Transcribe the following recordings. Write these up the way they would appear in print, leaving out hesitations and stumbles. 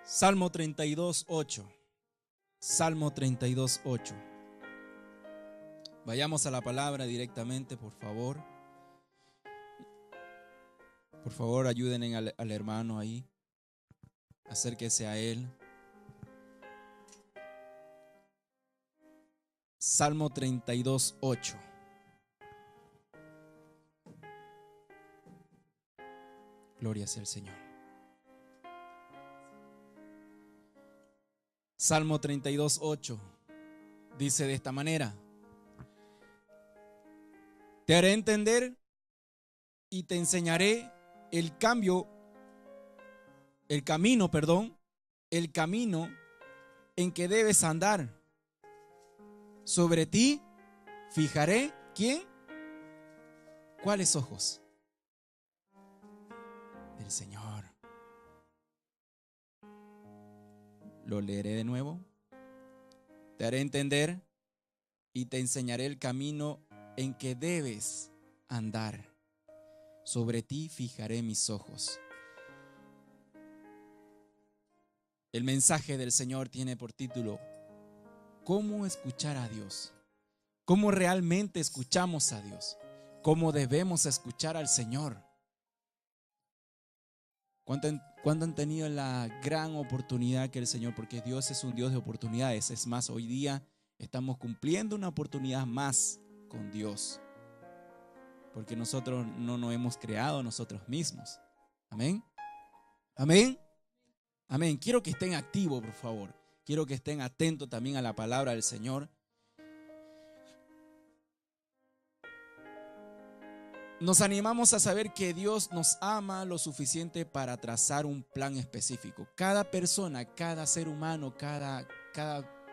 Salmo 32:8. Salmo 32:8. Vayamos a la palabra directamente, por favor. Por favor, ayuden al hermano ahí. Acérquese a él. Salmo 32:8. Gloria sea al Señor. Salmo 32:8 dice de esta manera: te haré entender y te enseñaré el camino en que debes andar. Sobre ti fijaré, ¿quién? ¿Cuáles ojos? Del Señor. Lo leeré de nuevo. Te haré entender y te enseñaré el camino en que debes andar. Sobre ti fijaré mis ojos. El mensaje del Señor tiene por título: ¿cómo escuchar a Dios? ¿Cómo realmente escuchamos a Dios? ¿Cómo debemos escuchar al Señor? ¿Cuándo han tenido la gran oportunidad que el Señor, porque Dios es un Dios de oportunidades? Es más, hoy día estamos cumpliendo una oportunidad más con Dios, porque nosotros no nos hemos creado nosotros mismos. Amén. Amén. Amén. Quiero que estén activos, por favor. Quiero que estén atentos también a la palabra del Señor. Nos animamos a saber que Dios nos ama lo suficiente para trazar un plan específico. Cada persona, cada ser humano, cada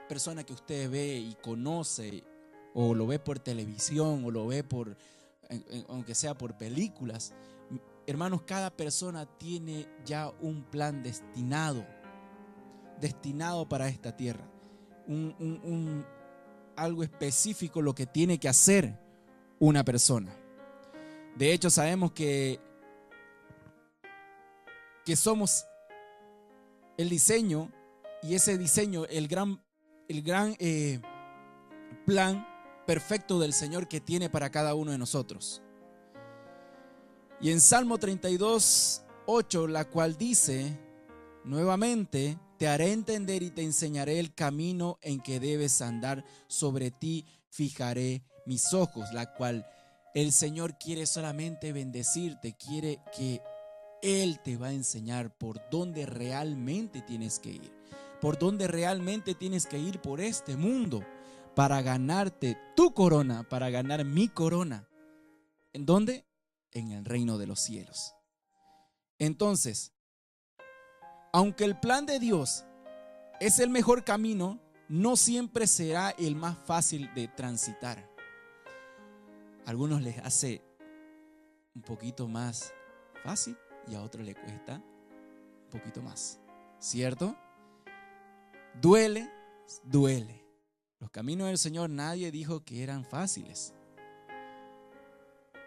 persona que usted ve y conoce, o lo ve por televisión, o lo ve aunque sea por películas, hermanos, cada persona tiene ya un plan destinado para esta tierra. Algo específico lo que tiene que hacer una persona. De hecho, sabemos que somos el diseño, y ese diseño, el gran plan perfecto del Señor que tiene para cada uno de nosotros. Y en Salmo 32:8, la cual dice nuevamente: te haré entender y te enseñaré el camino en que debes andar, sobre ti fijaré mis ojos, la cual el Señor quiere solamente bendecirte, quiere que Él te va a enseñar por dónde realmente tienes que ir, por dónde realmente tienes que ir por este mundo para ganarte tu corona, para ganar mi corona. ¿En dónde? En el reino de los cielos. Entonces, aunque el plan de Dios es el mejor camino, no siempre será el más fácil de transitar. A algunos les hace un poquito más fácil y a otros les cuesta un poquito más, ¿cierto? Duele. Los caminos del Señor, nadie dijo que eran fáciles.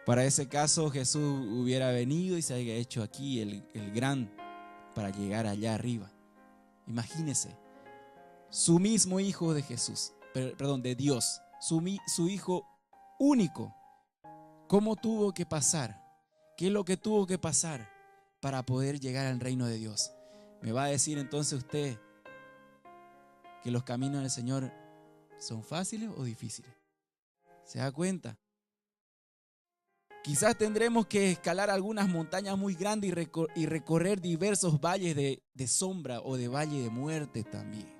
Para ese caso, Jesús hubiera venido y se haya hecho aquí el gran para llegar allá arriba. Imagínese, su mismo hijo de de Dios, su hijo único. ¿Cómo tuvo que pasar? ¿Qué es lo que tuvo que pasar para poder llegar al reino de Dios? ¿Me va a decir entonces usted que los caminos del Señor son fáciles o difíciles? ¿Se da cuenta? Quizás tendremos que escalar algunas montañas muy grandes y recorrer diversos valles de sombra o de valle de muerte también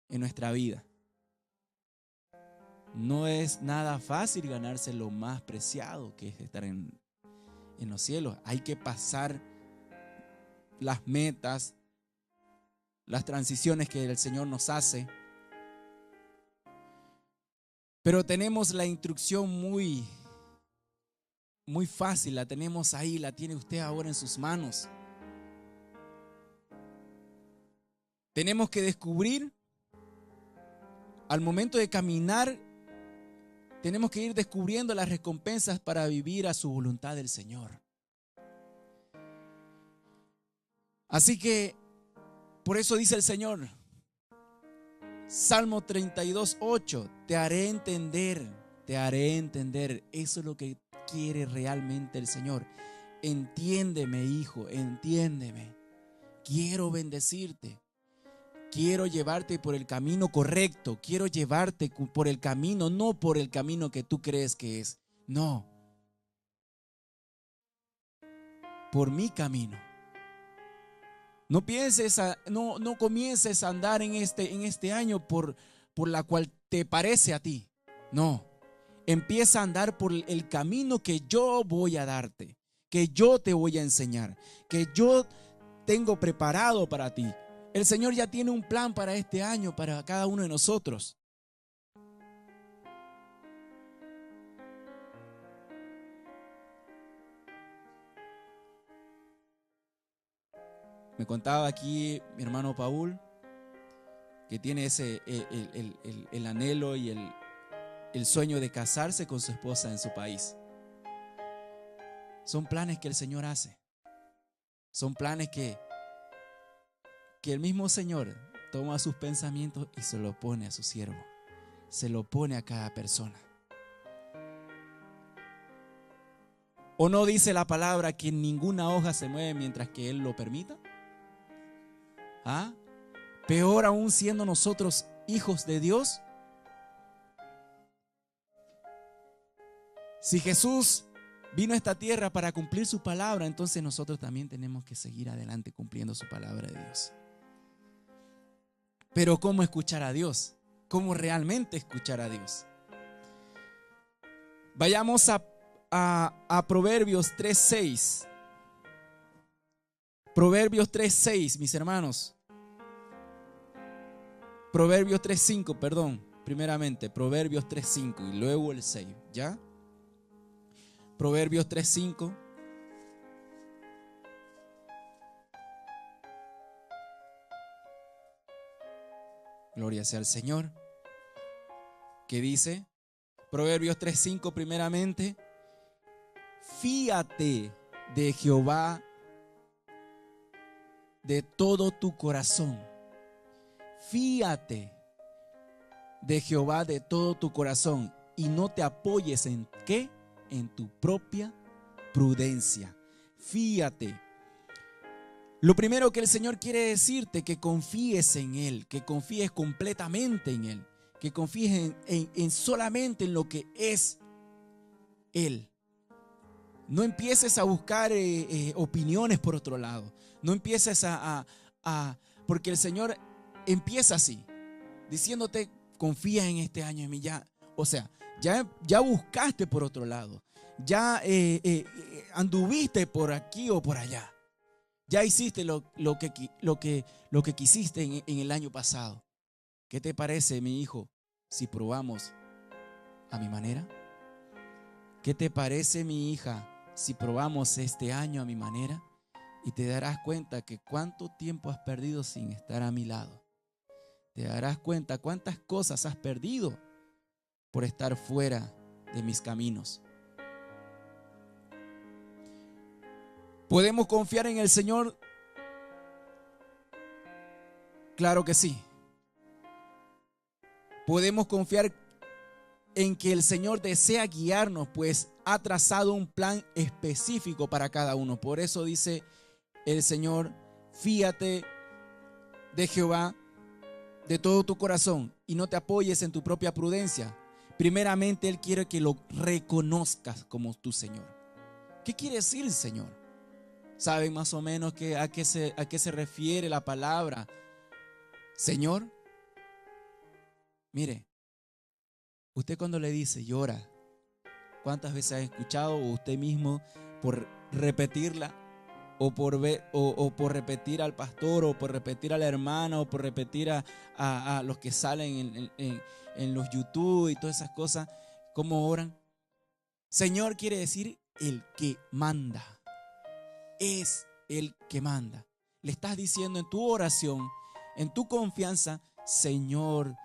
en nuestra vida. No es nada fácil ganarse lo más preciado, que es estar en los cielos. Hay que pasar las metas, las transiciones que el Señor nos hace. Pero tenemos la instrucción muy fácil, la tenemos ahí, la tiene usted ahora en sus manos. Tenemos que descubrir, al momento de caminar, tenemos que ir descubriendo las recompensas para vivir a su voluntad del Señor. Así que Por eso dice el Señor, Salmo 32:8, te haré entender, te haré entender. Eso es lo que quiere realmente el Señor. Entiéndeme, hijo, entiéndeme. Quiero bendecirte. Quiero llevarte por el camino correcto. Quiero llevarte por el camino, no por el camino que tú crees que es. No. Por mi camino. No pienses, no comiences a andar en este año por la cual te parece a ti. No. Empieza a andar por el camino que yo voy a darte, que yo te voy a enseñar, que yo tengo preparado para ti. El Señor ya tiene un plan para este año, para cada uno de nosotros. Me contaba aquí mi hermano Paul que tiene el anhelo y el sueño de casarse con su esposa en su país. Son planes que el Señor hace. Son planes que el mismo Señor toma sus pensamientos y se lo pone a su siervo. Se lo pone a cada persona. ¿O no dice la palabra que ninguna hoja se mueve mientras que Él lo permita? ¿Ah? Peor aún siendo nosotros hijos de Dios. Si Jesús vino a esta tierra para cumplir su palabra, entonces nosotros también tenemos que seguir adelante cumpliendo su palabra de Dios. Pero ¿cómo escuchar a Dios? ¿Cómo realmente escuchar a Dios? Vayamos a Proverbios 3:6. Proverbios 3:6, mis hermanos. Proverbios 3:5, perdón. Primeramente, Proverbios 3:5 y luego el 6, ¿ya? Proverbios 3:5. Gloria sea al Señor. ¿Qué dice? Proverbios 3:5 primeramente. Fíate de Jehová de todo tu corazón. Fíate de Jehová de todo tu corazón y no te apoyes en ¿qué? En tu propia prudencia. Fíate. Lo primero que el Señor quiere decirte, que confíes en Él, que confíes completamente en Él, que confíes en solamente en lo que es Él. No empieces a buscar opiniones por otro lado. No empieces porque el Señor empieza así, diciéndote, confía en este año en mí. Ya buscaste por otro lado. Ya anduviste por aquí o por allá. Ya hiciste lo que quisiste en el año pasado. ¿Qué te parece, mi hijo, si probamos a mi manera? ¿Qué te parece, mi hija, si probamos este año a mi manera? Y te darás cuenta que cuánto tiempo has perdido sin estar a mi lado. Te darás cuenta cuántas cosas has perdido por estar fuera de mis caminos. ¿Podemos confiar en el Señor? Claro que sí. Podemos confiar en que el Señor desea guiarnos, pues ha trazado un plan específico para cada uno. Por eso dice el Señor, fíate de Jehová de todo tu corazón y no te apoyes en tu propia prudencia. Primeramente, Él quiere que lo reconozcas como tu Señor. ¿Qué quiere decir el Señor? ¿Saben más o menos a qué se refiere la palabra Señor? Mire, usted cuando le dice llora, ¿cuántas veces ha escuchado o usted mismo por repetirla o por repetir al pastor o por repetir a la hermana o por repetir a los que salen en los YouTube y todas esas cosas, cómo oran? Señor quiere decir el que manda. Es el que manda. Le estás diciendo en tu oración, en tu confianza, Señor,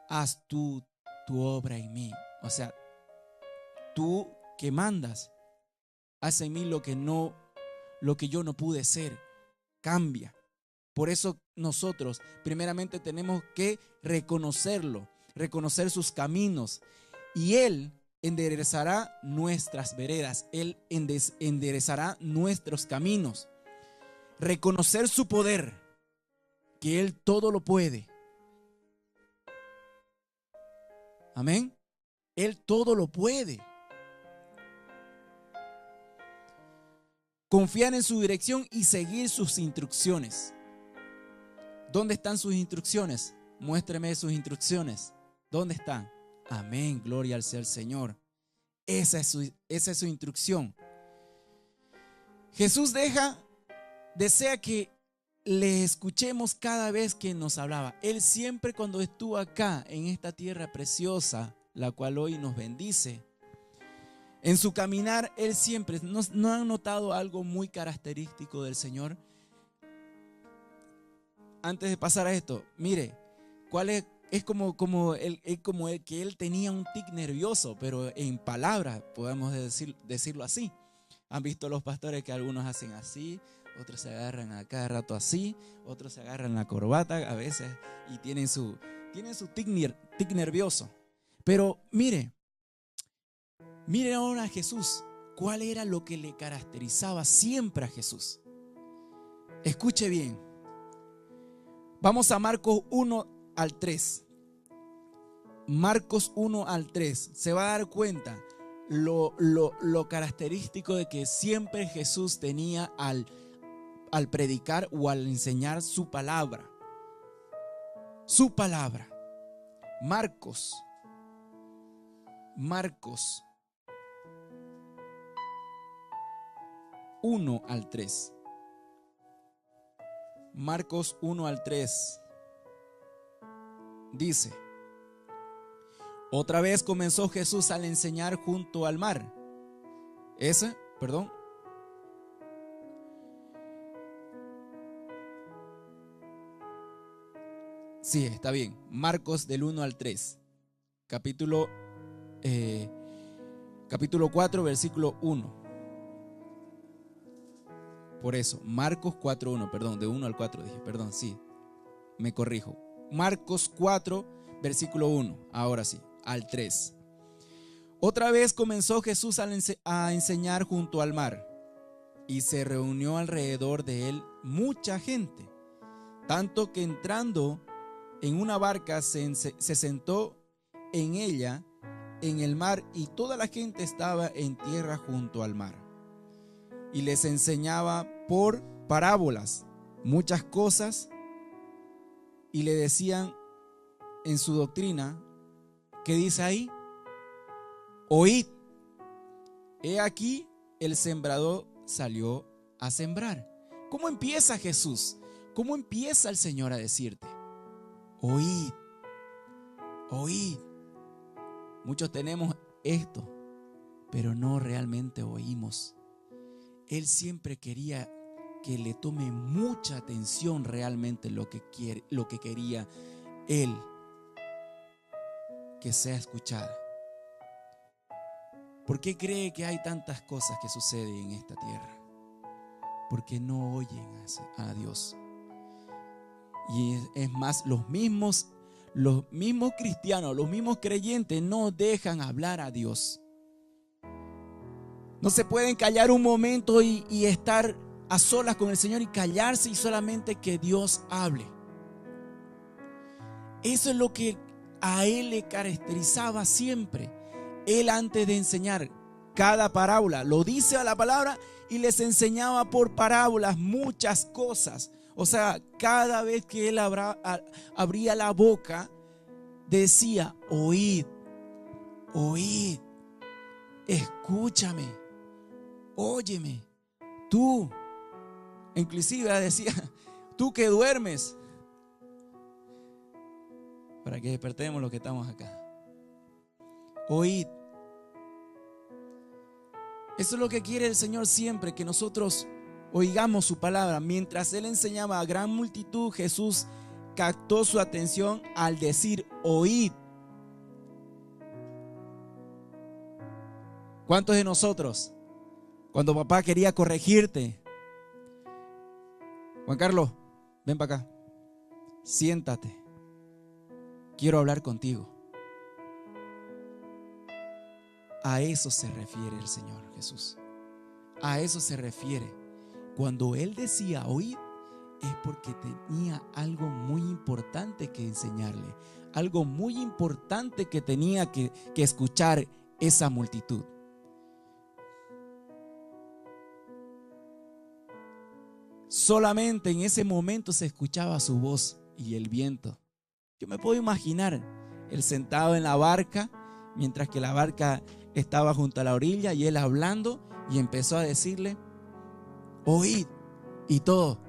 haz tú tu obra en mí. O sea, tú que mandas, haz en mí lo que yo no pude ser. Cambia. Por eso nosotros primeramente tenemos que reconocerlo, reconocer sus caminos, y Él enderezará nuestras veredas, Él enderezará nuestros caminos. Reconocer su poder, que Él todo lo puede. Amén. Él todo lo puede. Confiar en su dirección y seguir sus instrucciones. ¿Dónde están sus instrucciones? Muéstreme sus instrucciones. ¿Dónde están? Amén, gloria sea al Señor. Esa es su instrucción. Jesús desea que le escuchemos cada vez que nos hablaba. Él siempre, cuando estuvo acá en esta tierra preciosa, la cual hoy nos bendice, en su caminar, Él siempre, ¿no han notado algo muy característico del Señor? Antes de pasar a esto, mire, ¿cuál es? Es como que Él tenía un tic nervioso, pero en palabras, podemos decirlo así. Han visto los pastores que algunos hacen así, otros se agarran a cada rato así, otros se agarran la corbata a veces y tienen su tic nervioso. Pero mire ahora a Jesús, ¿cuál era lo que le caracterizaba siempre a Jesús? Escuche bien. Vamos a Marcos 1 al 3. Marcos 1 al 3. Se va a dar cuenta lo característico de que siempre Jesús tenía al predicar o al enseñar su palabra. Su palabra. Marcos 1 al 3. Marcos 1 al 3 dice: otra vez comenzó Jesús al enseñar junto al mar. Sí, está bien. Marcos del 1 al 3. Capítulo 4, versículo 1. Por eso, Marcos 4:1, perdón, de 1 al 4 dije, perdón, sí, me corrijo. Marcos 4, versículo 1, ahora sí, al 3. Otra vez comenzó Jesús a enseñar junto al mar, y se reunió alrededor de él mucha gente, tanto que entrando en una barca se sentó en ella, en el mar, y toda la gente estaba en tierra junto al mar. Y les enseñaba por parábolas muchas cosas, y le decían en su doctrina, ¿qué dice ahí? Oíd, he aquí el sembrador salió a sembrar. ¿Cómo empieza Jesús? ¿Cómo empieza el Señor a decirte? Oíd, oíd. Muchos tenemos esto, pero no realmente oímos. Él siempre quería que le tome mucha atención realmente lo que quería Él que sea escuchada. ¿Por qué cree que hay tantas cosas que suceden en esta tierra? Porque no oyen a Dios. Y es más, los mismos cristianos, los mismos creyentes no dejan hablar a Dios. No se pueden callar un momento y estar a solas con el Señor y callarse y solamente que Dios hable. Eso es lo que a Él le caracterizaba siempre. Él, antes de enseñar cada parábola, lo dice a la palabra y les enseñaba por parábolas muchas cosas. O sea, cada vez que Él abría la boca, decía: oíd, oíd, escúchame, óyeme. Tú, inclusive decía, tú que duermes, para que despertemos los que estamos acá. Oíd. Eso es lo que quiere el Señor siempre, que nosotros oigamos su palabra. Mientras Él enseñaba a gran multitud, Jesús captó su atención al decir: oíd. ¿Cuántos de nosotros, cuando papá quería corregirte, Juan Carlos, ven para acá, siéntate, quiero hablar contigo. A eso se refiere el Señor Jesús. A eso se refiere. Cuando Él decía oíd, es porque tenía algo muy importante que enseñarle, algo muy importante que tenía que escuchar esa multitud. Solamente en ese momento se escuchaba su voz y el viento. Yo me puedo imaginar él sentado en la barca, mientras que la barca estaba junto a la orilla, y él hablando, y empezó a decirle oíd, y todo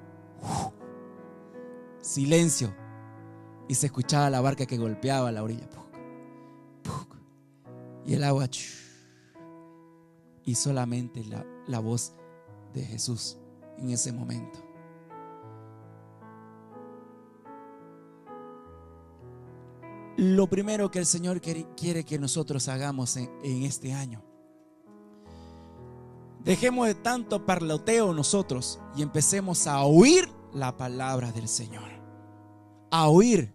silencio, y se escuchaba la barca que golpeaba la orilla, y el agua, y solamente la voz de Jesús en ese momento. Lo primero que el Señor quiere que nosotros hagamos en este año, dejemos de tanto parloteo nosotros y empecemos a oír la palabra del Señor. A oír.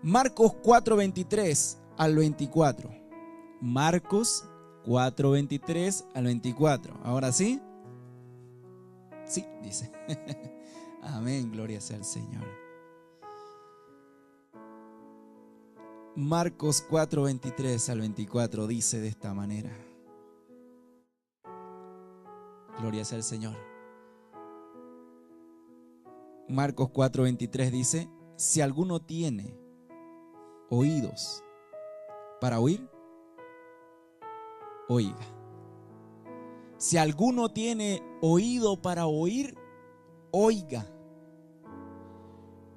Marcos 4:23 al 24. Marcos 4:23 al 24. ¿Ahora sí? Sí, dice. Amén, gloria sea al Señor. Marcos 4:23 al 24 dice de esta manera. Gloria sea al Señor. Marcos 4:23 dice: si alguno tiene oídos para oír, oiga. Si alguno tiene oído para oír, oiga.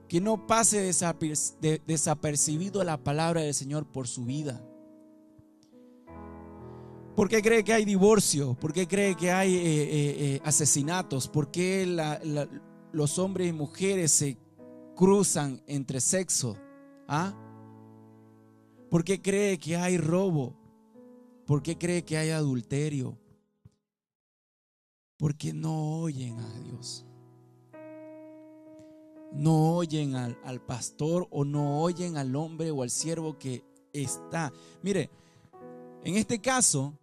Que no pase desapercibido la palabra del Señor por su vida. ¿Por qué cree que hay divorcio? ¿Por qué cree que hay asesinatos? ¿Por qué los hombres y mujeres se cruzan entre sexo? ¿Ah? ¿Por qué cree que hay robo? ¿Por qué cree que hay adulterio? Porque no oyen a Dios. No oyen al pastor, o no oyen al hombre o al siervo que está. Mire, en este caso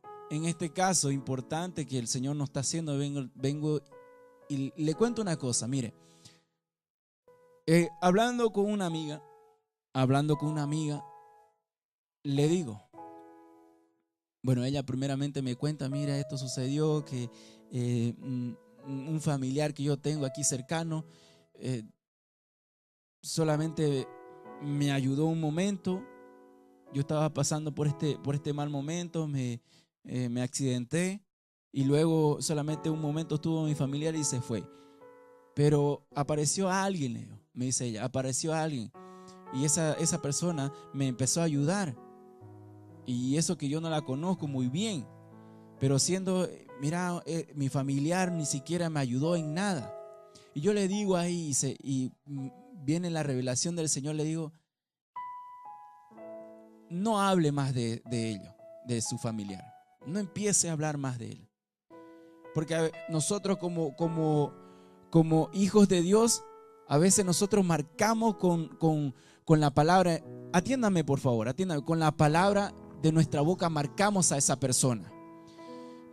importante que el Señor nos está haciendo, vengo y le cuento una cosa. Mire, hablando con una amiga, le digo, bueno, ella primeramente me cuenta: mira, esto sucedió, que un familiar que yo tengo aquí cercano, solamente me ayudó un momento. Yo estaba pasando por este mal momento, me accidenté, y luego solamente un momento estuvo mi familiar y se fue. Pero apareció alguien, me dice ella, apareció alguien, y esa persona me empezó a ayudar. Y eso que yo no la conozco muy bien, pero siendo, mira, mi familiar ni siquiera me ayudó en nada. Y yo le digo ahí, y viene la revelación del Señor, le digo: no hable más de ello, de su familiar. No empiece a hablar más de él. Porque nosotros como hijos de Dios, a veces nosotros marcamos con la palabra. Atiéndame, por favor, atiéndame. Con la palabra de nuestra boca marcamos a esa persona.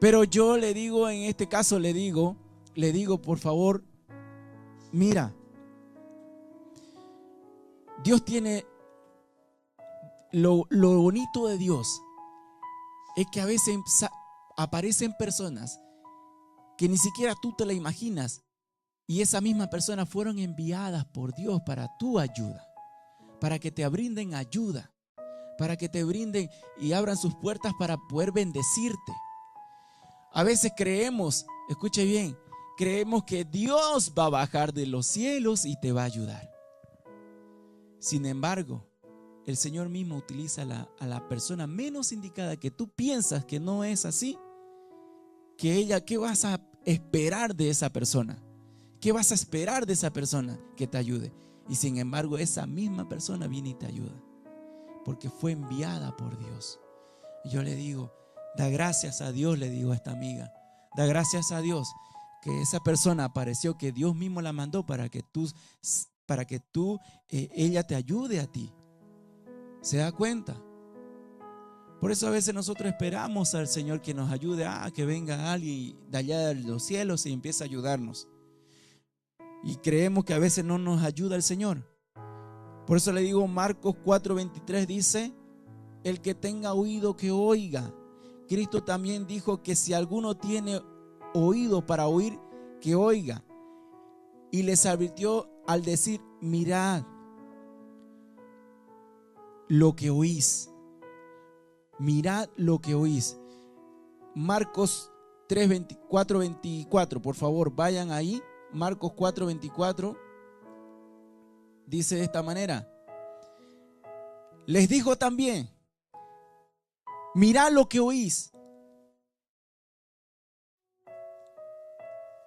Pero yo le digo, en este caso le digo, por favor, mira, Dios tiene, lo bonito de Dios es que a veces aparecen personas que ni siquiera tú te la imaginas, y esas mismas personas fueron enviadas por Dios para tu ayuda, para que te brinden ayuda, para que te brinden y abran sus puertas para poder bendecirte. A veces creemos, escuche bien, creemos que Dios va a bajar de los cielos y te va a ayudar. Sin embargo, el Señor mismo utiliza a la persona menos indicada, que tú piensas que no es así. ¿Qué vas a esperar de esa persona? ¿Qué vas a esperar de esa persona que te ayude? Y sin embargo, esa misma persona viene y te ayuda, porque fue enviada por Dios. Y yo le digo, da gracias a Dios, le digo a esta amiga, da gracias a Dios que esa persona apareció, que Dios mismo la mandó para para que ella te ayude a ti. ¿Se da cuenta? Por eso a veces nosotros esperamos al Señor que nos ayude, que venga alguien de allá de los cielos y empiece a ayudarnos. Y creemos que a veces no nos ayuda el Señor. Por eso le digo, Marcos 4:23 dice, el que tenga oído que oiga. Cristo también dijo que si alguno tiene oído para oír, que oiga. Y les advirtió al decir, mirad lo que oís. Mirad lo que oís. Marcos 4:24, por favor, vayan ahí. Marcos 4:24 dice de esta manera. Les dijo también, mirad lo que oís,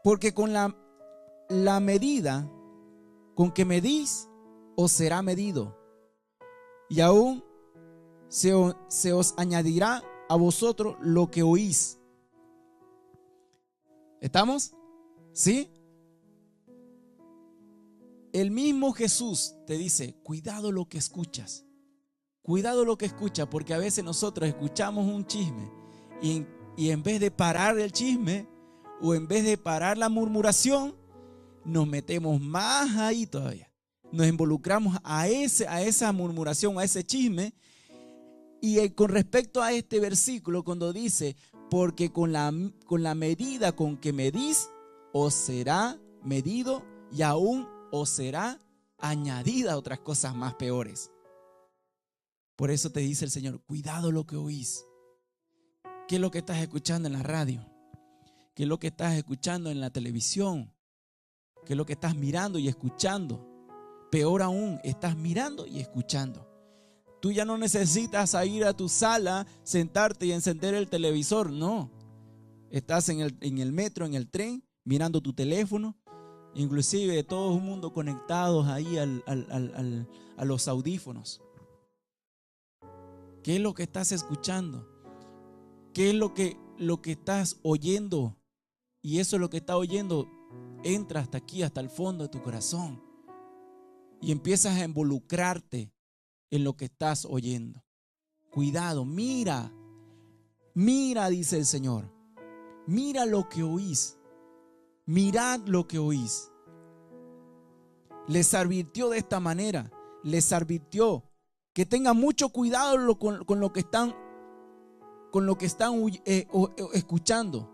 porque con la medida con que medís, os será medido, y aún se os añadirá a vosotros lo que oís. ¿Estamos? ¿Sí? El mismo Jesús te dice, cuidado lo que escuchas. Cuidado lo que escuchas, porque a veces nosotros escuchamos un chisme y en vez de parar el chisme o en vez de parar la murmuración, nos metemos más ahí todavía. Nos involucramos a esa murmuración, a ese chisme. Y con respecto a este versículo, cuando dice, porque con la medida con que medís, os será medido y aún os será añadida otras cosas más peores. Por eso te dice el Señor, cuidado lo que oís. ¿Qué es lo que estás escuchando en la radio? ¿Qué es lo que estás escuchando en la televisión? ¿Qué es lo que estás mirando y escuchando? Peor aún, estás mirando y escuchando. Tú ya no necesitas ir a tu sala, sentarte y encender el televisor, no. Estás en el metro, en el tren, mirando tu teléfono, inclusive todo el mundo conectados ahí a los audífonos. ¿Qué es lo que estás escuchando? ¿Qué es lo que estás oyendo? Y eso es lo que estás oyendo, entra hasta aquí, hasta el fondo de tu corazón. Y empiezas a involucrarte en lo que estás oyendo. Cuidado, mira, dice el Señor. Mira lo que oís. Mirad lo que oís. Les advirtió de esta manera. Les advirtió que tengan mucho cuidado con lo que están escuchando.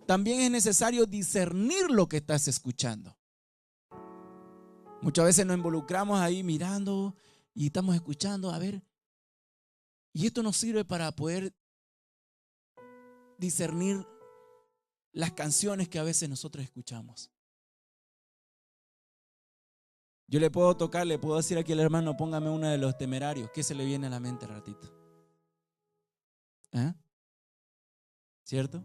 También es necesario discernir lo que estás escuchando. Muchas veces nos involucramos ahí mirando y estamos escuchando, a ver. Y esto nos sirve para poder discernir las canciones que a veces nosotros escuchamos. Yo le puedo decir aquí al hermano, póngame uno de Los Temerarios. ¿Qué se le viene a la mente al ratito? ¿Cierto?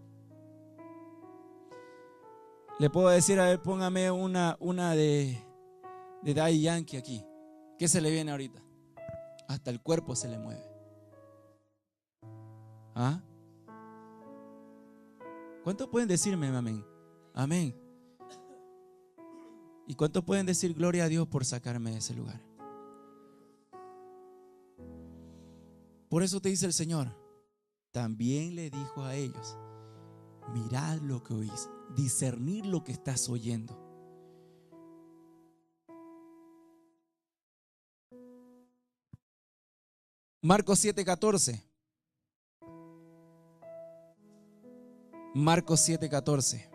Le puedo decir, a ver, póngame una de Daddy Yankee aquí. ¿Qué se le viene ahorita? Hasta el cuerpo se le mueve. ¿Cuántos pueden decirme amén? Amén. ¿Y cuántos pueden decir gloria a Dios por sacarme de ese lugar? Por eso te dice el Señor, también le dijo a ellos, mirad lo que oís, discernir lo que estás oyendo. Marcos 7:14. Marcos 7:14.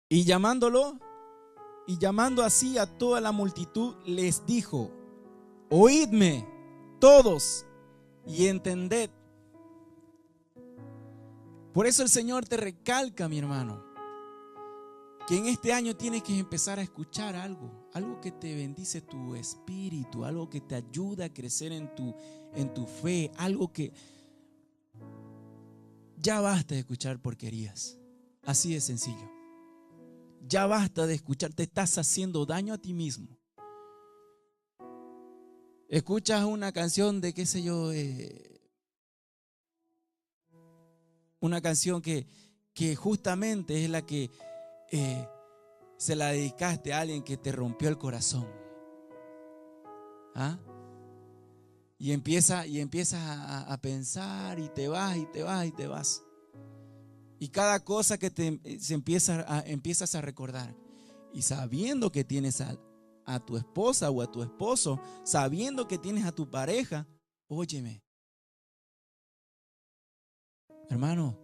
Y llamando así a toda la multitud, les dijo, oídme todos y entended. Por eso el Señor te recalca, mi hermano, que en este año tienes que empezar a escuchar algo que te bendice tu espíritu, algo que te ayuda a crecer en tu fe, algo que ya basta de escuchar porquerías, así de sencillo. Ya basta de escuchar, te estás haciendo daño a ti mismo. Escuchas una canción de qué sé yo, Una canción que justamente es la que se la dedicaste a alguien que te rompió el corazón. ¿Ah? Y empiezas a pensar y te vas y te vas y te vas. Y cada cosa que empiezas a recordar. Y sabiendo que tienes a tu esposa o a tu esposo, sabiendo que tienes a tu pareja, óyeme, hermano,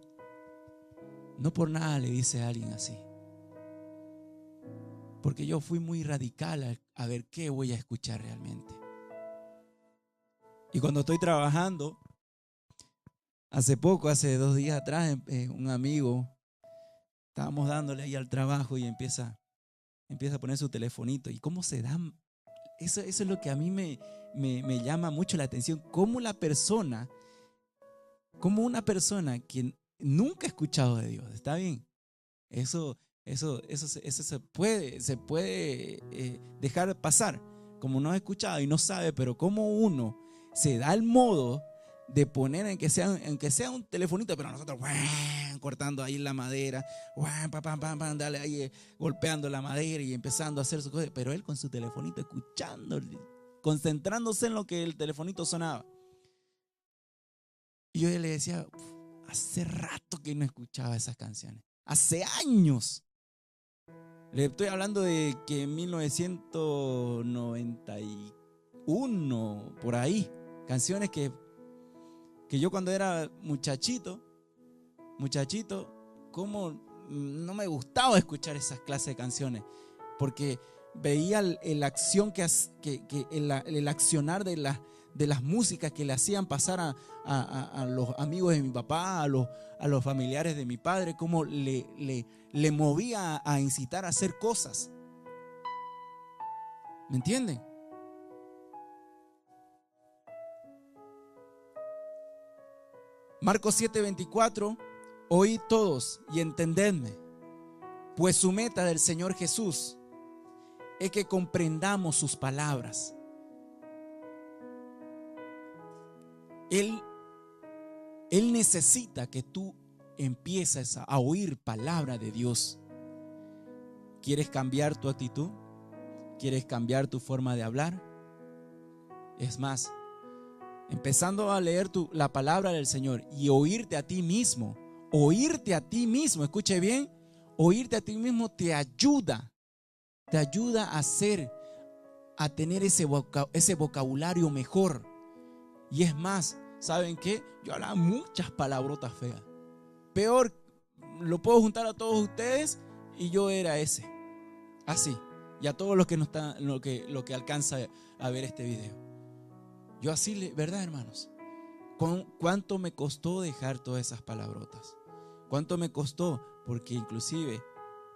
no por nada le dice a alguien así. Porque yo fui muy radical a ver qué voy a escuchar realmente. Y cuando estoy trabajando, hace 2 días atrás, un amigo, estábamos dándole ahí al trabajo y empieza a poner su telefonito. ¿Y cómo se da? Eso es lo que a mí me llama mucho la atención. Cómo una persona que nunca ha escuchado de Dios, ¿está bien? Eso se puede dejar pasar, como no ha escuchado y no sabe, pero como uno se da el modo de poner en que sea un telefonito, pero nosotros cortando ahí la madera, dale ahí, golpeando la madera y empezando a hacer sus cosas, pero él con su telefonito escuchando, concentrándose en lo que el telefonito sonaba. Y yo le decía, hace rato que no escuchaba esas canciones, hace años. Le estoy hablando de que en 1991, por ahí, canciones que yo cuando era muchachito, como no me gustaba escuchar esas clases de canciones, porque veía el accionar de las músicas que le hacían pasar a los amigos de mi papá, a los familiares de mi padre, cómo le movía a incitar a hacer cosas. ¿Me entienden? Marcos 7:24, oíd todos y entendedme, pues su meta del Señor Jesús es que comprendamos sus palabras. Él necesita que tú empieces a oír palabra de Dios. ¿Quieres cambiar tu actitud? ¿Quieres cambiar tu forma de hablar? Es más, empezando a leer la palabra del Señor y oírte a ti mismo, escuche bien, oírte a ti mismo te ayuda a tener ese vocabulario mejor. Y es más, ¿saben qué? Yo hablaba muchas palabrotas feas. Peor, lo puedo juntar a todos ustedes y yo era ese. Así. Y a todos los que no están, lo que alcanza a ver este video. Yo así, ¿verdad, hermanos? ¿Cuánto me costó dejar todas esas palabrotas? ¿Cuánto me costó? Porque inclusive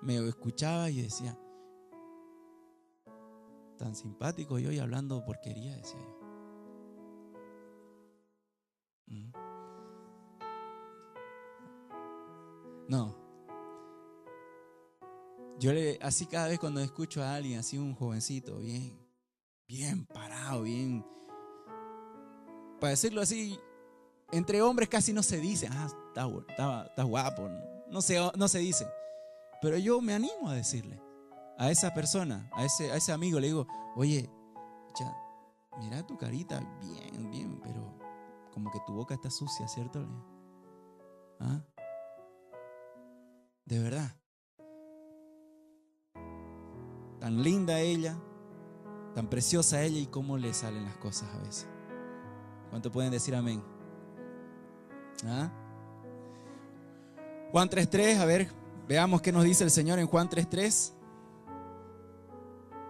me escuchaba y decía, tan simpático yo y hablando porquería, decía yo. No. Así cada vez cuando escucho a alguien, así un jovencito, bien parado, bien, para decirlo así, entre hombres casi no se dice, está guapo, no se dice. Pero yo me animo a decirle a esa persona, a ese amigo, le digo, oye, mira tu carita, bien, pero como que tu boca está sucia, ¿cierto? ¿Ah? De verdad. Tan linda ella, tan preciosa ella, y cómo le salen las cosas a veces. ¿Cuánto pueden decir amén? ¿Ah? Juan 3:3, a ver, veamos qué nos dice el Señor en Juan 3:3.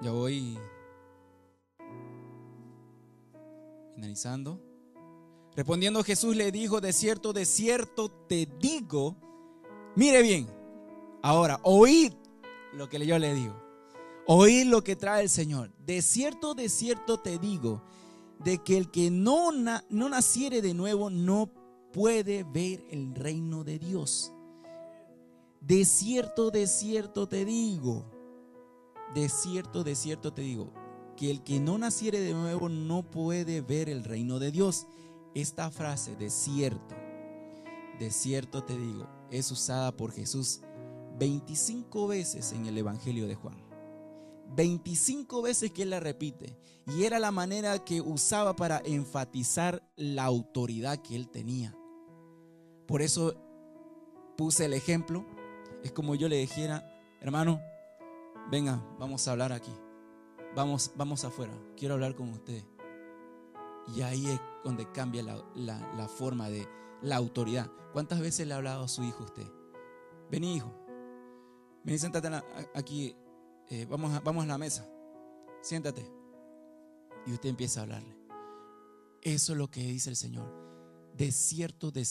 Ya voy finalizando. Respondiendo Jesús le dijo, de cierto te digo, mire bien, ahora oíd lo que yo le digo, oíd lo que trae el Señor. De cierto te digo, de que el que no naciere de nuevo no puede ver el reino de Dios. De cierto te digo, que el que no naciere de nuevo no puede ver el reino de Dios. Esta frase, de cierto, de cierto te digo, es usada por Jesús 25 veces en el Evangelio de Juan. 25 veces que él la repite. Y era la manera que usaba para enfatizar la autoridad que él tenía. Por eso puse el ejemplo. Es como yo le dijera, hermano, venga, vamos a hablar aquí. Vamos afuera, quiero hablar con usted. Y ahí es donde cambia la forma de la autoridad. ¿Cuántas veces le ha hablado a su hijo usted? Vení, hijo, vení, siéntate aquí, vamos a la mesa, siéntate. Y usted empieza a hablarle. Eso es lo que dice el Señor. De cierto te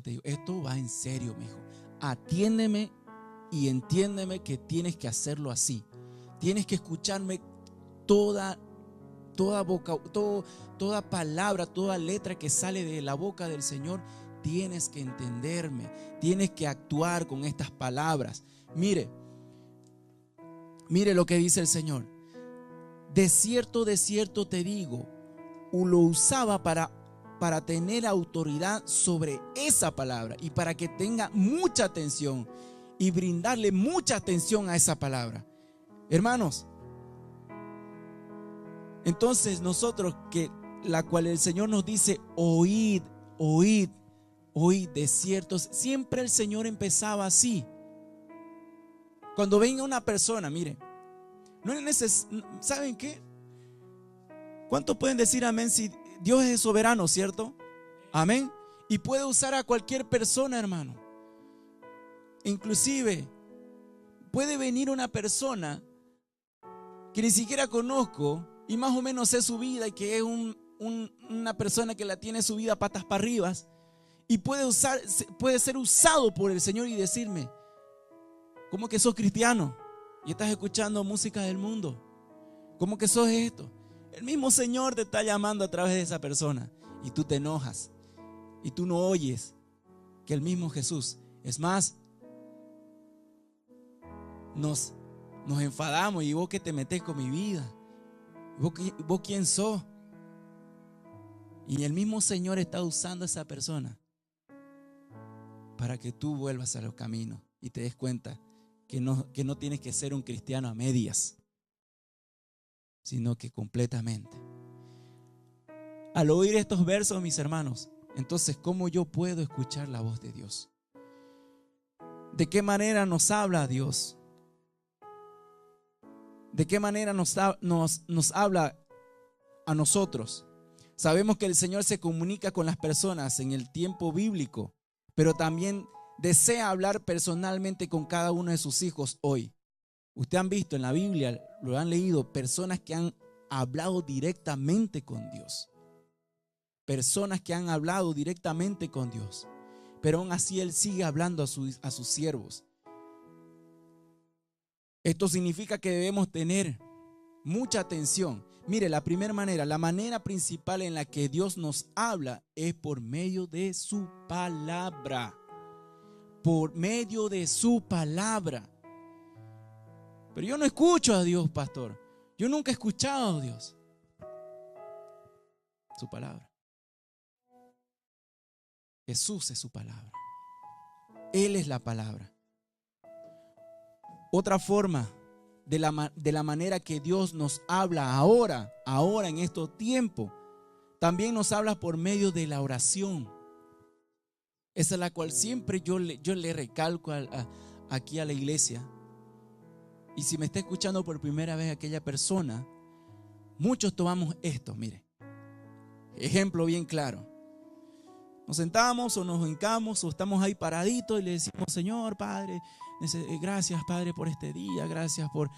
digo, esto va en serio, mi hijo. Atiéndeme y entiéndeme que tienes que hacerlo así. Tienes que escucharme toda palabra, toda letra que sale de la boca del Señor. Tienes que entenderme, tienes que actuar con estas palabras. Mire lo que dice el Señor. De cierto te digo, lo usaba para tener autoridad sobre esa palabra y para que tenga mucha atención y brindarle mucha atención a esa palabra. Hermanos, entonces nosotros, que la cual el Señor nos dice, oíd, de cierto, siempre el Señor empezaba así. Cuando venga una persona, mire, no es necesario, ¿saben qué? ¿Cuántos pueden decir amén si Dios es soberano, cierto? Amén. Y puede usar a cualquier persona, hermano. Inclusive puede venir una persona que ni siquiera conozco y más o menos sé su vida y que es una persona que la tiene su vida patas para arriba, y puede ser usado por el Señor y decirme, ¿cómo que sos cristiano y estás escuchando música del mundo? ¿Cómo que sos esto? El mismo Señor te está llamando a través de esa persona y tú te enojas y tú no oyes que el mismo Jesús. Es más, nos enfadamos y vos que te metés con mi vida, vos quién sos. Y el mismo Señor está usando a esa persona para que tú vuelvas a los caminos y te des cuenta que no tienes que ser un cristiano a medias, sino que completamente. Al oír estos versos, mis hermanos, entonces, ¿cómo yo puedo escuchar la voz de Dios? ¿De qué manera nos habla Dios? ¿De qué manera nos habla a nosotros? Sabemos que el Señor se comunica con las personas en el tiempo bíblico, pero también desea hablar personalmente con cada uno de sus hijos hoy. Ustedes han visto en la Biblia, lo han leído, personas que han hablado directamente con Dios. Personas que han hablado directamente con Dios. Pero aún así Él sigue hablando a sus siervos. Esto significa que debemos tener mucha atención. Mire, la manera principal en la que Dios nos habla es por medio de su palabra. Por medio de su palabra. Pero yo no escucho a Dios, pastor. Yo nunca he escuchado a Dios. Su palabra. Jesús es su palabra. Él es la palabra. Otra forma de la manera que Dios nos habla ahora en estos tiempos, también nos habla por medio de la oración. Esa es la cual siempre yo le recalco aquí a la iglesia. Y si me está escuchando por primera vez aquella persona, muchos tomamos esto, mire. Ejemplo bien claro. Nos sentamos o nos hincamos o estamos ahí paraditos y le decimos, Señor, Padre, gracias, Padre, por este día, gracias por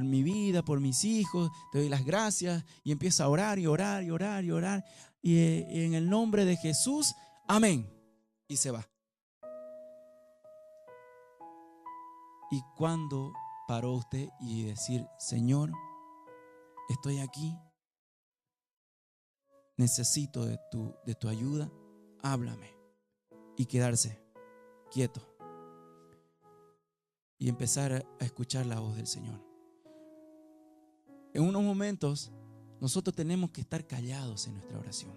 mi vida, por mis hijos, te doy las gracias. Y empieza a orar y orar y orar y orar. Y en el nombre de Jesús, amén. Y se va. ¿Y cuándo paró usted y decir, Señor, estoy aquí, necesito de tu ayuda, háblame? Y quedarse quieto y empezar a escuchar la voz del Señor. En unos momentos nosotros tenemos que estar callados en nuestra oración.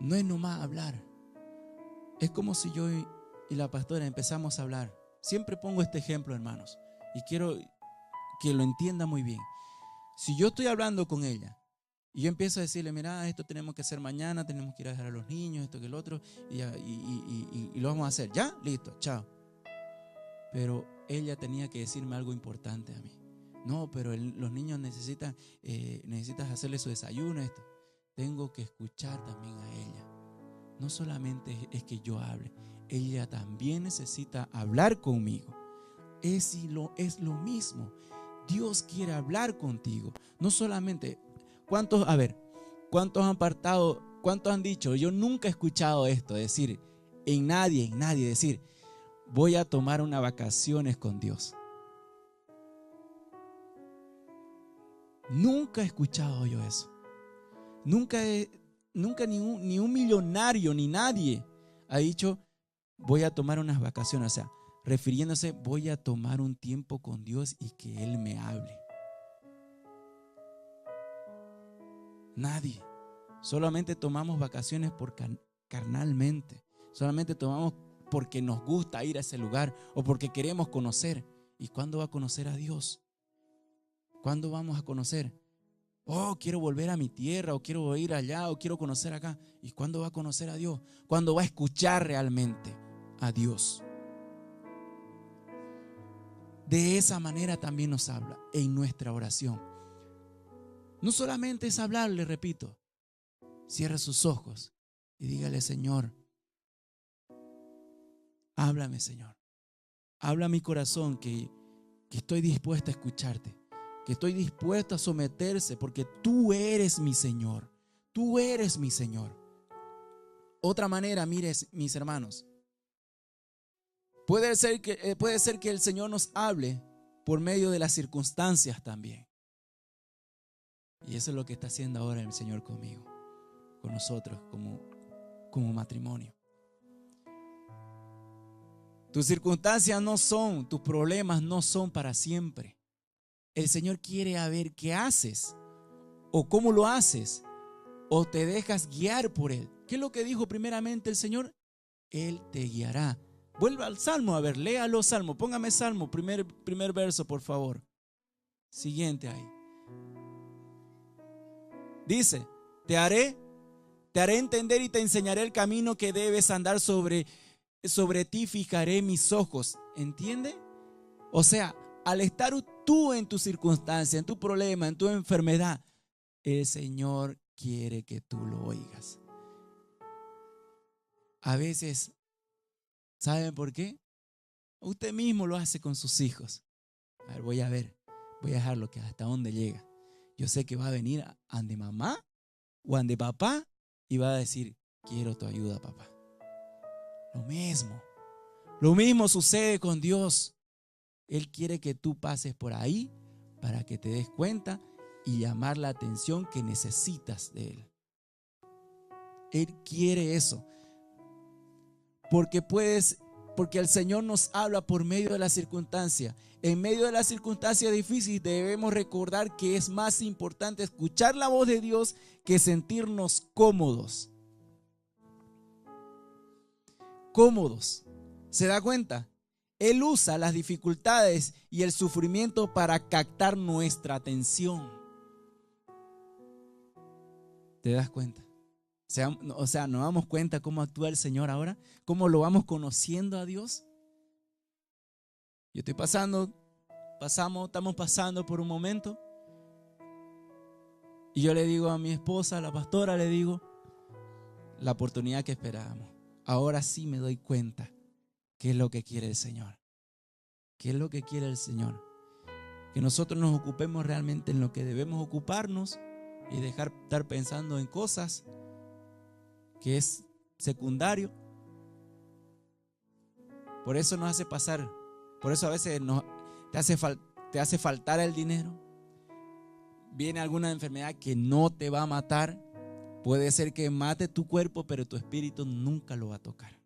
No es nomás hablar, Es como si yo y la pastora empezamos a hablar. Siempre pongo este ejemplo, hermanos, y quiero que lo entienda muy bien. Si yo estoy hablando con ella y yo empiezo a decirle, mira, esto tenemos que hacer mañana, tenemos que ir a dejar a los niños, esto que el otro, y lo vamos a hacer. ¿Ya? Listo, chao. Pero ella tenía que decirme algo importante a mí. No, pero los niños necesitas hacerle su desayuno, esto. Tengo que escuchar también a ella. No solamente es que yo hable, ella también necesita hablar conmigo. Es lo mismo. Dios quiere hablar contigo. No solamente, ¿cuántos han dicho? Yo nunca he escuchado esto, decir, en nadie, decir, voy a tomar unas vacaciones con Dios. Nunca he escuchado yo eso. Nunca ni un millonario ni nadie ha dicho, voy a tomar unas vacaciones. O sea, refiriéndose, voy a tomar un tiempo con Dios y que Él me hable. Nadie. Solamente tomamos vacaciones carnalmente. Solamente tomamos porque nos gusta ir a ese lugar o porque queremos conocer. ¿Y cuándo va a conocer a Dios? ¿Cuándo vamos a conocer? Oh, quiero volver a mi tierra, o quiero ir allá, o quiero conocer acá. ¿Y cuándo va a conocer a Dios? ¿Cuándo va a escuchar realmente a Dios? De esa manera también nos habla en nuestra oración. No solamente es hablar, le repito. Cierre sus ojos y dígale, Señor, háblame, Señor. Habla a mi corazón que estoy dispuesto a escucharte, que estoy dispuesto a someterse porque tú eres mi Señor. Tú eres mi Señor. Otra manera, mires, mis hermanos, puede ser que el Señor nos hable por medio de las circunstancias también. Y eso es lo que está haciendo ahora el Señor conmigo, con nosotros como matrimonio. Tus circunstancias no son, tus problemas no son para siempre. El Señor quiere ver qué haces o cómo lo haces o te dejas guiar por Él. ¿Qué es lo que dijo primeramente el Señor? Él te guiará. Vuelva al Salmo, a ver, léalo Salmo, póngame Salmo, primer verso, por favor. Siguiente ahí. Dice, te haré entender y te enseñaré el camino que debes andar, sobre ti fijaré mis ojos. ¿Entiende? O sea, al estar tú en tu circunstancia, en tu problema, en tu enfermedad, el Señor quiere que tú lo oigas. A veces, ¿saben por qué? Usted mismo lo hace con sus hijos. Voy a dejarlo que hasta dónde llega. Yo sé que va a venir ande mamá o ande papá y va a decir, quiero tu ayuda, papá. Lo mismo sucede con Dios. Él quiere que tú pases por ahí para que te des cuenta y llamar la atención que necesitas de Él. Él quiere eso. Porque el Señor nos habla por medio de la circunstancia. En medio de la circunstancia difícil debemos recordar que es más importante escuchar la voz de Dios que sentirnos cómodos. ¿Se da cuenta? Él usa las dificultades y el sufrimiento para captar nuestra atención. ¿Te das cuenta? O sea, ¿nos damos cuenta cómo actúa el Señor ahora? ¿Cómo lo vamos conociendo a Dios? Yo estoy estamos pasando por un momento y yo le digo a mi esposa, a la pastora, le digo, la oportunidad que esperábamos. Ahora sí me doy cuenta qué es lo que quiere el Señor. ¿Qué es lo que quiere el Señor? Que nosotros nos ocupemos realmente en lo que debemos ocuparnos y dejar de estar pensando en cosas que es secundario. Por eso nos hace pasar, por eso a veces te hace faltar el dinero. Viene alguna enfermedad que no te va a matar. Puede ser que mate tu cuerpo, pero tu espíritu nunca lo va a tocar.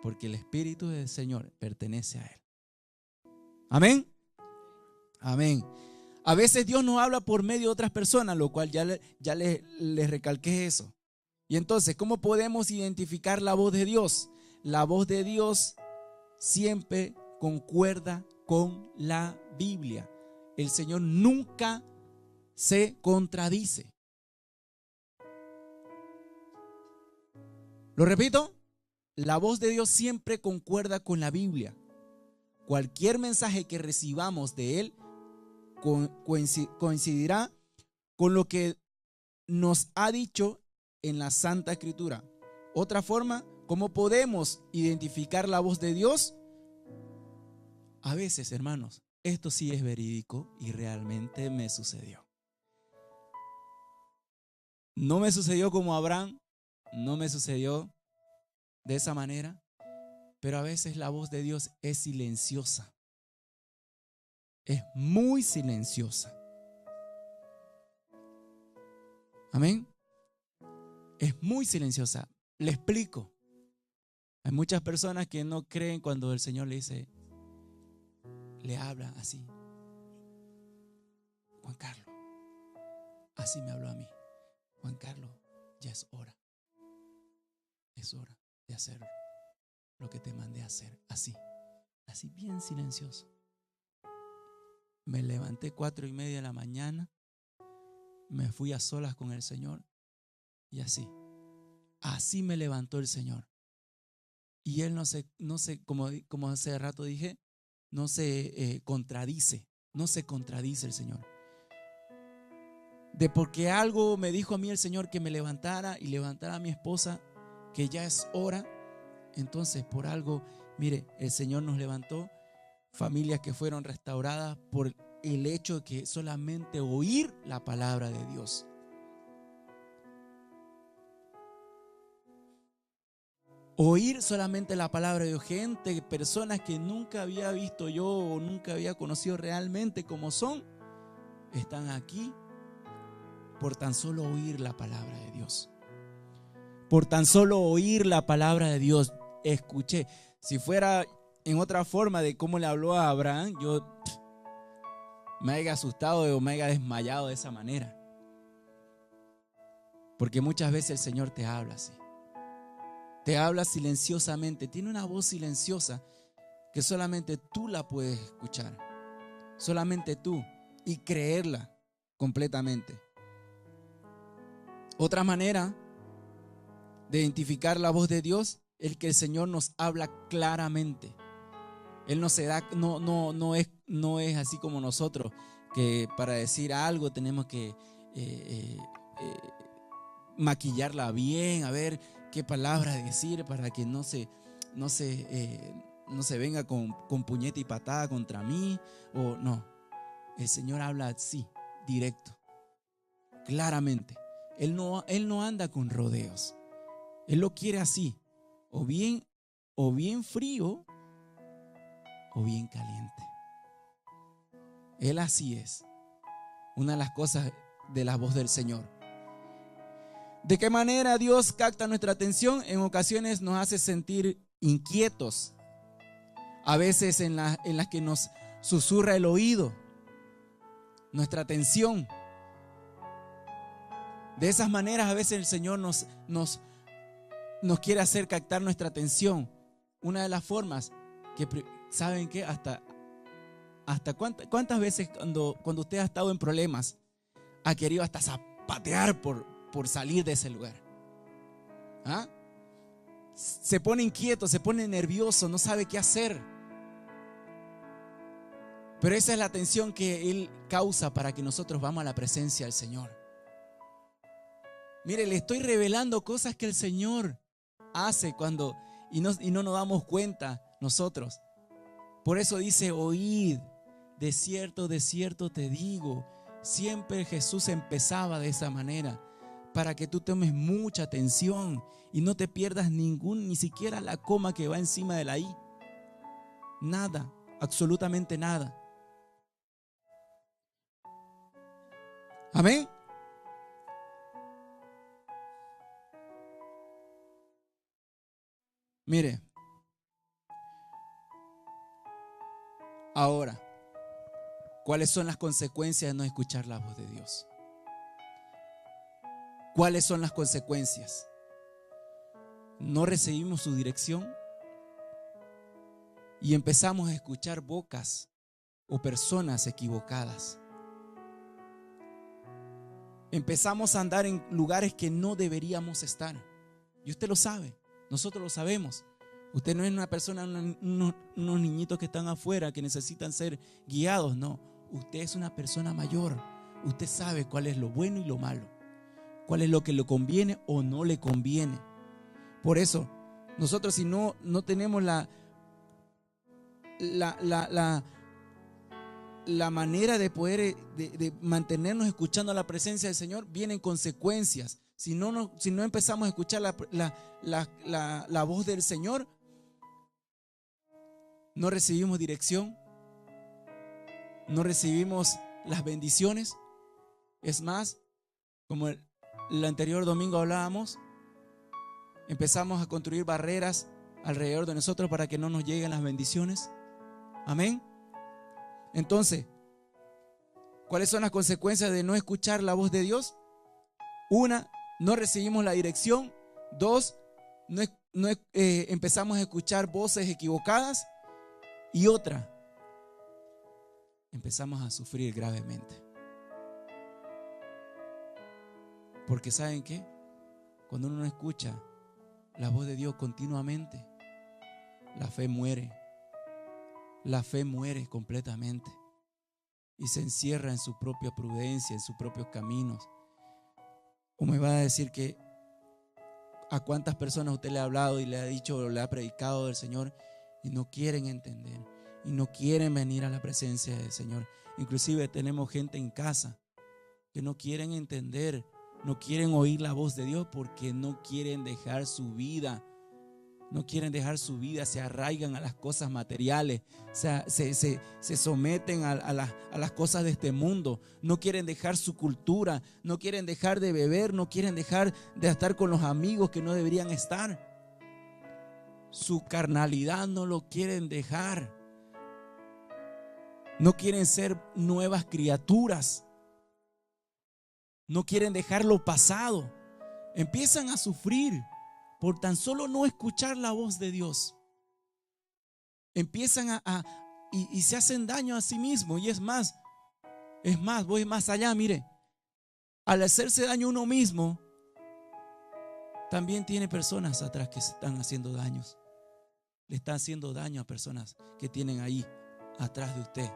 Porque el espíritu del Señor pertenece a Él. Amén. Amén. A veces Dios nos habla por medio de otras personas, lo cual ya les recalqué eso. Y entonces, ¿cómo podemos identificar la voz de Dios? La voz de Dios siempre concuerda con la Biblia. El Señor nunca se contradice. Lo repito, la voz de Dios siempre concuerda con la Biblia. Cualquier mensaje que recibamos de Él coincidirá con lo que nos ha dicho en la Santa Escritura. Otra forma, ¿cómo podemos identificar la voz de Dios? A veces, hermanos, esto sí es verídico y realmente me sucedió. No me sucedió como Abraham, no me sucedió de esa manera, pero a veces la voz de Dios es silenciosa. Es muy silenciosa. Amén. Es muy silenciosa. Le explico. Hay muchas personas que no creen cuando el Señor le dice, le habla así. Juan Carlos, así me habló a mí. Juan Carlos, ya es hora. Es hora de hacer lo que te mandé a hacer. Así bien silencioso. Me levanté 4:30 de la mañana. Me fui a solas con el Señor. Y así me levantó el Señor. Y Él no se como hace rato dije, no se contradice. No se contradice el Señor. De porque algo me dijo a mí el Señor que me levantara y levantara a mi esposa, que ya es hora. Entonces por algo, mire, el Señor nos levantó familias que fueron restauradas por el hecho de que solamente oír la palabra de Dios. Oír solamente la palabra de Dios. Gente, personas que nunca había visto yo o nunca había conocido realmente como son, están aquí por tan solo oír la palabra de Dios. Por tan solo oír la palabra de Dios. Escuché. Si fuera en otra forma de cómo le habló a Abraham, yo me haya asustado o me haya desmayado de esa manera. Porque muchas veces el Señor te habla así. Te habla silenciosamente. Tiene una voz silenciosa que solamente tú la puedes escuchar. Solamente tú. Y creerla completamente. Otra manera de identificar la voz de Dios es que el Señor nos habla claramente. Él no es así como nosotros, que para decir algo tenemos que maquillarla bien, a ver qué palabra decir para que no se venga con puñete y patada contra mí. O no, el Señor habla así, directo, claramente. Él no anda con rodeos. Él lo quiere así, o bien frío o bien caliente. Él así es. Una de las cosas de la voz del Señor. ¿De qué manera Dios capta nuestra atención? En ocasiones nos hace sentir inquietos. A veces en las que nos susurra el oído, nuestra atención. De esas maneras a veces el Señor nos quiere hacer captar nuestra atención. Una de las formas que, ¿saben qué? Hasta cuántas veces cuando usted ha estado en problemas ha querido hasta zapatear por salir de ese lugar. ¿Ah? Se pone inquieto, se pone nervioso, no sabe qué hacer. Pero esa es la atención que Él causa para que nosotros vamos a la presencia del Señor. Mire, le estoy revelando cosas que el Señor hace y no nos damos cuenta nosotros. Por eso dice, oíd, de cierto te digo. Siempre Jesús empezaba de esa manera, para que tú tomes mucha atención y no te pierdas ni siquiera la coma que va encima de la I. Nada, absolutamente nada. Amén. Mire, ahora, ¿cuáles son las consecuencias de no escuchar la voz de Dios? ¿Cuáles son las consecuencias? no recibimos su dirección y empezamos a escuchar bocas o personas equivocadas. Empezamos a andar en lugares que no deberíamos estar. Y usted lo sabe, nosotros lo sabemos. Usted no es una persona, unos niñitos que están afuera que necesitan ser guiados, no. Usted es una persona mayor. Usted sabe cuál es lo bueno y lo malo, cuál es lo que le conviene o no le conviene. Por eso, nosotros si no tenemos la manera de poder de mantenernos escuchando la presencia del Señor, vienen consecuencias. Si no empezamos a escuchar la voz del Señor, no recibimos dirección, no recibimos las bendiciones. Es más, como el anterior domingo hablábamos, empezamos a construir barreras alrededor de nosotros para que no nos lleguen las bendiciones. Amén. Entonces, ¿cuáles son las consecuencias de no escuchar la voz de Dios? Una, no recibimos la dirección. Dos, empezamos a escuchar voces equivocadas. Y otra, empezamos a sufrir gravemente. Porque ¿saben qué? Cuando uno no escucha la voz de Dios continuamente, la fe muere. La fe muere completamente y se encierra en su propia prudencia, en sus propios caminos. O me va a decir que a cuántas personas usted le ha hablado y le ha dicho o le ha predicado del Señor y no quieren entender y no quieren venir a la presencia del Señor. Inclusive tenemos gente en casa que no quieren entender, no quieren oír la voz de Dios porque no quieren dejar su vida. No quieren dejar su vida, se arraigan a las cosas materiales, se someten a las cosas de este mundo. No quieren dejar su cultura, no quieren dejar de beber, no quieren dejar de estar con los amigos que no deberían estar. Su carnalidad no lo quieren dejar. No quieren ser nuevas criaturas. No quieren dejar lo pasado. Empiezan a sufrir por tan solo no escuchar la voz de Dios. Empiezan y se hacen daño a sí mismos. Y es más, voy más allá, mire. Al hacerse daño a uno mismo, también tiene personas atrás que se están haciendo daños. Le están haciendo daño a personas que tienen ahí atrás de usted.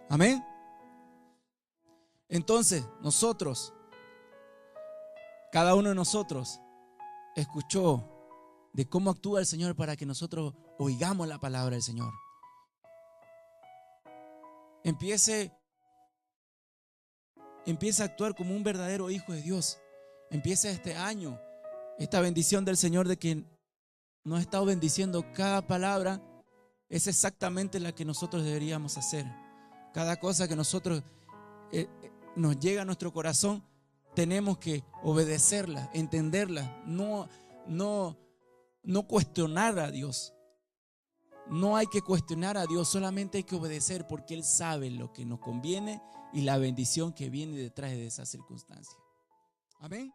Amén. Entonces, cada uno de nosotros escuchó de cómo actúa el Señor para que nosotros oigamos la palabra del Señor. Empiece a actuar como un verdadero hijo de Dios. Empieza este año, esta bendición del Señor de que nos ha estado bendiciendo. Cada palabra es exactamente la que nosotros deberíamos hacer. Cada cosa que nosotros nos llega a nuestro corazón, tenemos que obedecerla, entenderla, no cuestionar a Dios. No hay que cuestionar a Dios, solamente hay que obedecer porque Él sabe lo que nos conviene y la bendición que viene detrás de esa circunstancia. Amén.